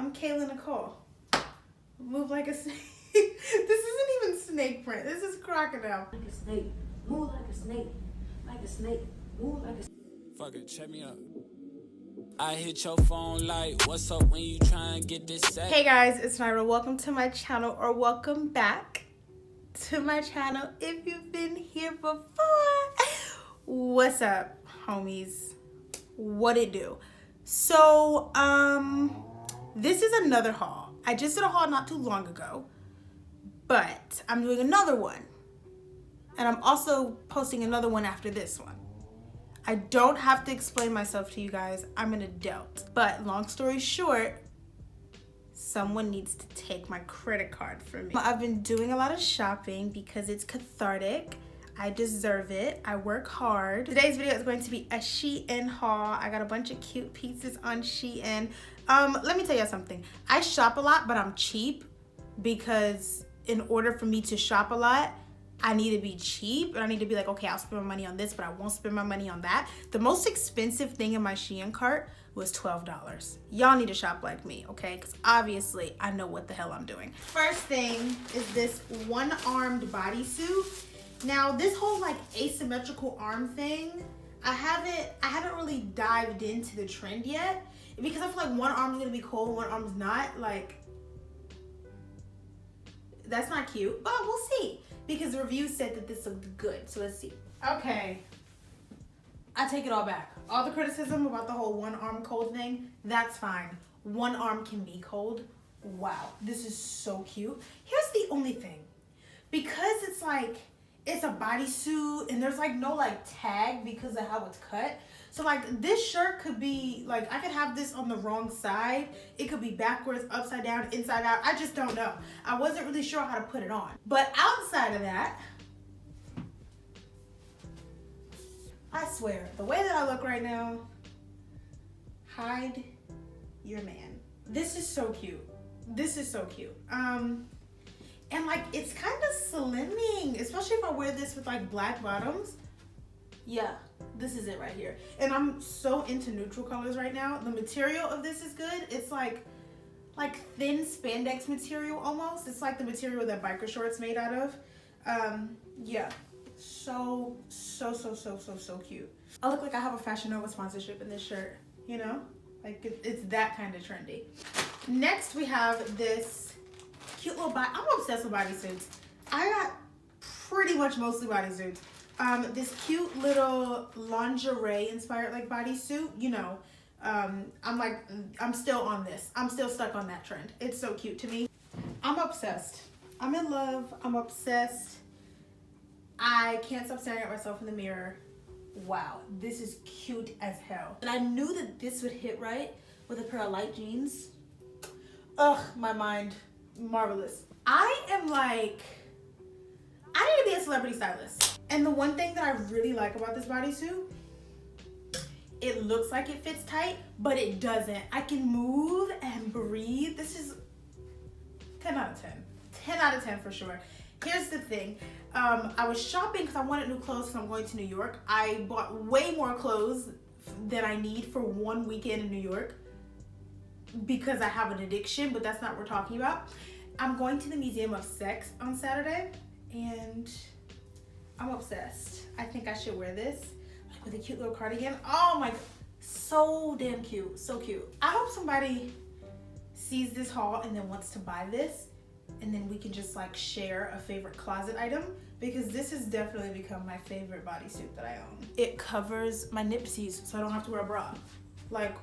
I'm Kayla Nicole. Move like a snake. This isn't even snake print. This is crocodile. Like a snake. Move like a snake. Like a snake. Move like a snake. Fuck it, check me up. I hit your phone like, what's up when you try and get this set? Hey guys, it's Nyra. Welcome to my channel, or welcome back to my channel if you've been here before. What's up, homies? What it do? So, this is another haul. I just did a haul not too long ago, but I'm doing another one. And I'm also posting another one after this one. I don't have to explain myself to you guys. I'm an adult. But long story short, someone needs to take my credit card from me. I've been doing a lot of shopping because it's cathartic. I deserve it. I work hard. Today's video is going to be a SHEIN haul. I got a bunch of cute pieces on SHEIN. Let me tell you something. I shop a lot, but I'm cheap because in order for me to shop a lot, I need to be cheap, and I need to be like, okay, I'll spend my money on this, but I won't spend my money on that. The most expensive thing in my SHEIN cart was $12. Y'all need to shop like me, okay? Because obviously I know what the hell I'm doing. First thing is this one-armed bodysuit. Now this whole like asymmetrical arm thing, I haven't really dived into the trend yet because I feel like one arm's gonna be cool, one arm's not. Like, that's not cute, but we'll see. Because the review said that this looked good, so let's see. Okay, I take it all back. All the criticism about the whole one arm cold thing, that's fine. One arm can be cold. Wow, this is so cute. Here's the only thing. Because it's like, it's a bodysuit and there's like no like tag because of how it's cut. So like this shirt could be like, I could have this on the wrong side. It could be backwards, upside down, inside out. I just don't know. I wasn't really sure how to put it on. But outside of that, I swear, the way that I look right now, hide your man. This is so cute. This is so cute. And like, it's kind of slimming, especially if I wear this with like black bottoms. Yeah, this is it right here. And I'm so into neutral colors right now. The material of this is good. It's like thin spandex material almost. It's like the material that biker shorts made out of. Yeah, so cute. I look like I have a Fashion Nova sponsorship in this shirt, you know? Like it's that kind of trendy. Next we have this cute little body. I'm obsessed with bodysuits. I got pretty much mostly bodysuits. This cute little lingerie inspired like bodysuit, you know. I'm still on this. I'm still stuck on that trend. It's so cute to me. I'm obsessed. I'm in love. I'm obsessed. I can't stop staring at myself in the mirror. Wow, this is cute as hell. And I knew that this would hit right with a pair of light jeans. Ugh, my mind. Marvelous. I am like, I need to be a celebrity stylist. And the one thing that I really like about this bodysuit, it looks like it fits tight, but it doesn't. I can move and breathe. This is 10 out of 10. 10 out of 10 for sure. Here's the thing. I was shopping because I wanted new clothes because I'm going to New York. I bought way more clothes than I need for one weekend in New York because I have an addiction, but that's not what we're talking about. I'm going to the Museum of Sex on Saturday and I'm obsessed. I think I should wear this like with a cute little cardigan. Oh my God, so damn cute, so cute. I hope somebody sees this haul and then wants to buy this and then we can just like share a favorite closet item because this has definitely become my favorite bodysuit that I own. It covers my nipsies so I don't have to wear a bra. Like,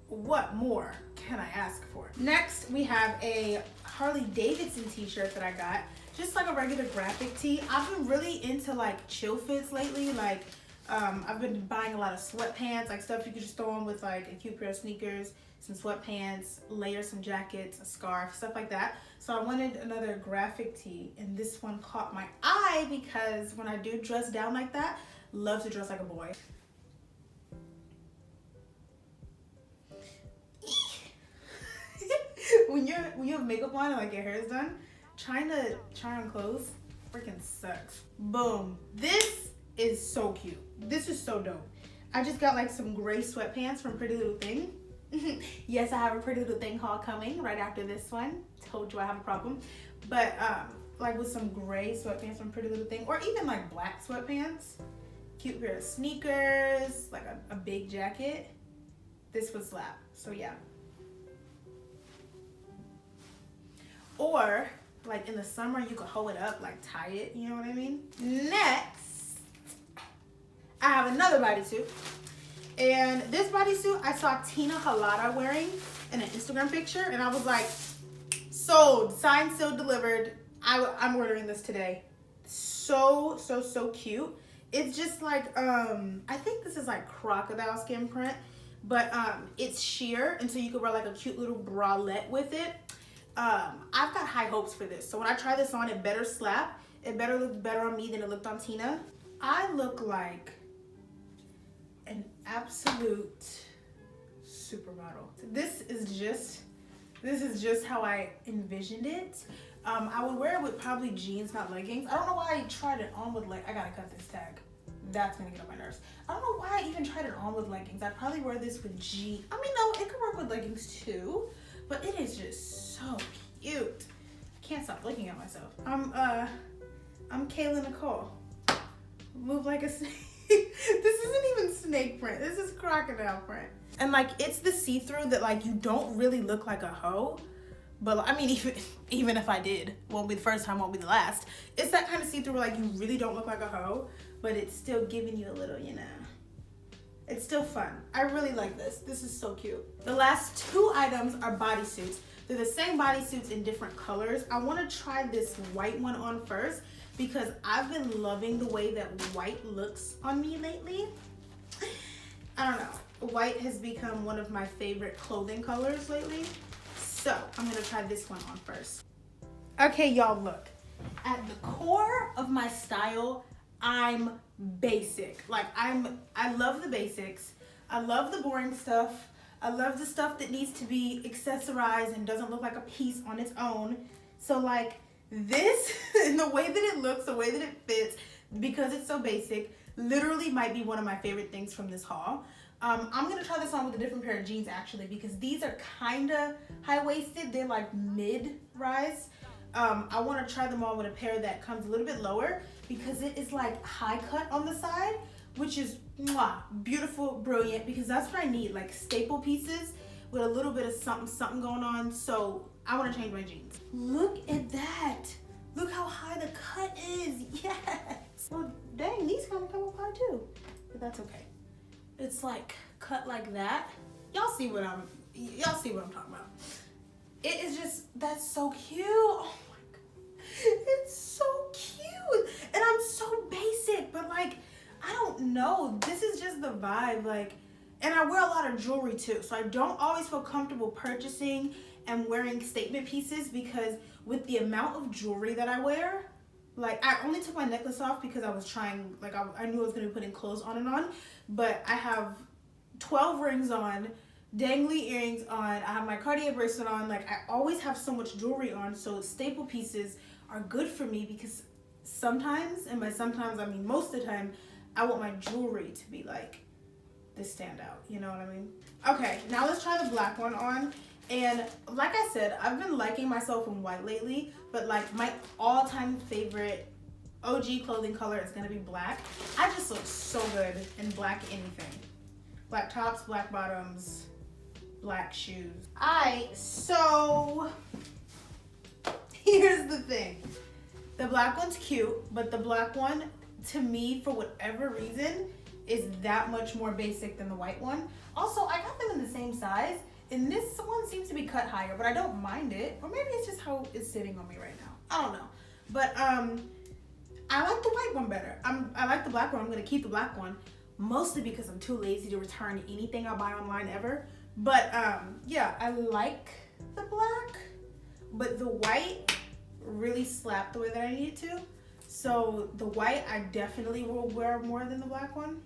what more can I ask for? Next, we have a Harley Davidson t-shirt that I got. Just like a regular graphic tee. I've been really into like chill fits lately. Like, I've been buying a lot of sweatpants, like stuff you could just throw on with like a cute pair of sneakers, some sweatpants, layer some jackets, a scarf, stuff like that. So I wanted another graphic tee, and this one caught my eye because when I do dress down like that, love to dress like a boy. When you have makeup on and like your hair is done, trying to try on clothes freaking sucks. Boom. This is so cute. This is so dope. I just got like some gray sweatpants from Pretty Little Thing. Yes, I have a Pretty Little Thing haul coming right after this one. Told you I have a problem. But like with some gray sweatpants from Pretty Little Thing, or even like black sweatpants, cute pair of sneakers, like a big jacket, this would slap. So yeah. Or like in the summer, you could hold it up, like tie it, you know what I mean? Next, I have another bodysuit. And this bodysuit, I saw Tina Halada wearing in an Instagram picture, and I was like, sold, signed, sealed, delivered. I'm ordering this today. So cute. It's just like, I think this is like crocodile skin print, but it's sheer, and so you could wear like a cute little bralette with it. I've got high hopes for this. So when I try this on, it better slap. It better look better on me than it looked on Tina. I look like an absolute supermodel. This is just how I envisioned it. I would wear it with probably jeans, not leggings. I don't know why I tried it on with I gotta cut this tag. That's gonna get on my nerves. I don't know why I even tried it on with leggings. I'd probably wear this with jeans. I mean, no, it could work with leggings too, but it is just so cute. I can't stop looking at myself. I'm Kayla Nicole. Move like a snake. This isn't even snake print. This is crocodile print. And like, it's the see-through that like you don't really look like a hoe. But I mean, even if I did, won't be the first time, won't be the last. It's that kind of see-through where like you really don't look like a hoe, but it's still giving you a little, you know. It's still fun. I really like this. This is so cute. The last two items are bodysuits. They're the same bodysuits in different colors. I want to try this white one on first because I've been loving the way that white looks on me lately. I don't know. White has become one of my favorite clothing colors lately. So I'm gonna try this one on first. Okay, y'all, look. At the core of my style, I'm basic. Like I love the basics. I love the boring stuff. I love the stuff that needs to be accessorized and doesn't look like a piece on its own. So like this, and the way that it looks, the way that it fits, because it's so basic, literally might be one of my favorite things from this haul. I'm gonna try this on with a different pair of jeans actually, because these are kinda high-waisted. They're like mid-rise. I wanna try them on with a pair that comes a little bit lower because it is like high cut on the side, which is mwah, beautiful, brilliant, because that's what I need, like staple pieces with a little bit of something going on. So I wanna change my jeans. Look at that. Look how high the cut is, yes. Well, dang, these kinda come up high too, but that's okay. It's like cut like that. Y'all see what I'm talking about. It is just, that's so cute. Oh my God. It's so cute. And I'm so basic, but like, I don't know. This is just the vibe. Like, and I wear a lot of jewelry too. So I don't always feel comfortable purchasing and wearing statement pieces because with the amount of jewelry that I wear, like I only took my necklace off because I was trying, like I knew I was gonna be putting clothes on and on, but I have 12 rings on, dangly earrings on, I have my Cartier bracelet on, like I always have so much jewelry on, so staple pieces are good for me because sometimes, and by sometimes I mean most of the time, I want my jewelry to be like this standout, you know what I mean? Okay, now let's try the black one on. And like I said, I've been liking myself in white lately, but like my all-time favorite OG clothing color is gonna be black. I just look so good in black anything. Black tops, black bottoms, black shoes. So here's the thing. The black one's cute, but the black one, to me, for whatever reason, is that much more basic than the white one. Also, I got them in the same size, and this one seems to be cut higher, but I don't mind it. Or maybe it's just how it's sitting on me right now. I don't know. But I like the white one better. I like the black one. I'm gonna keep the black one, mostly because I'm too lazy to return anything I buy online ever. But yeah, I like the black, but the white really slapped the way that I need it to. So the white I definitely will wear more than the black one.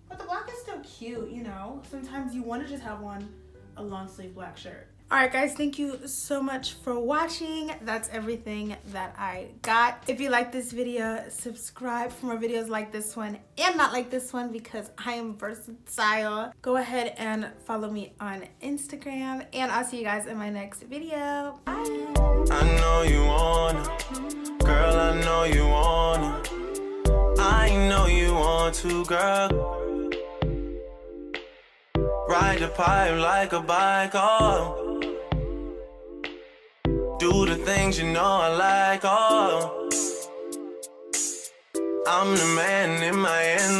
But the black is still cute, you know. Sometimes you want to just have on a long sleeve black shirt. Alright guys, thank you so much for watching. That's everything that I got. If you like this video, subscribe for more videos like this one and not like this one because I am versatile. Go ahead and follow me on Instagram and I'll see you guys in my next video. Bye! I know you wanna, girl, I know you wanna, I know you want to, girl. Ride the pipe like a bike, oh. Do the things you know I like, oh. I'm the man in my ends.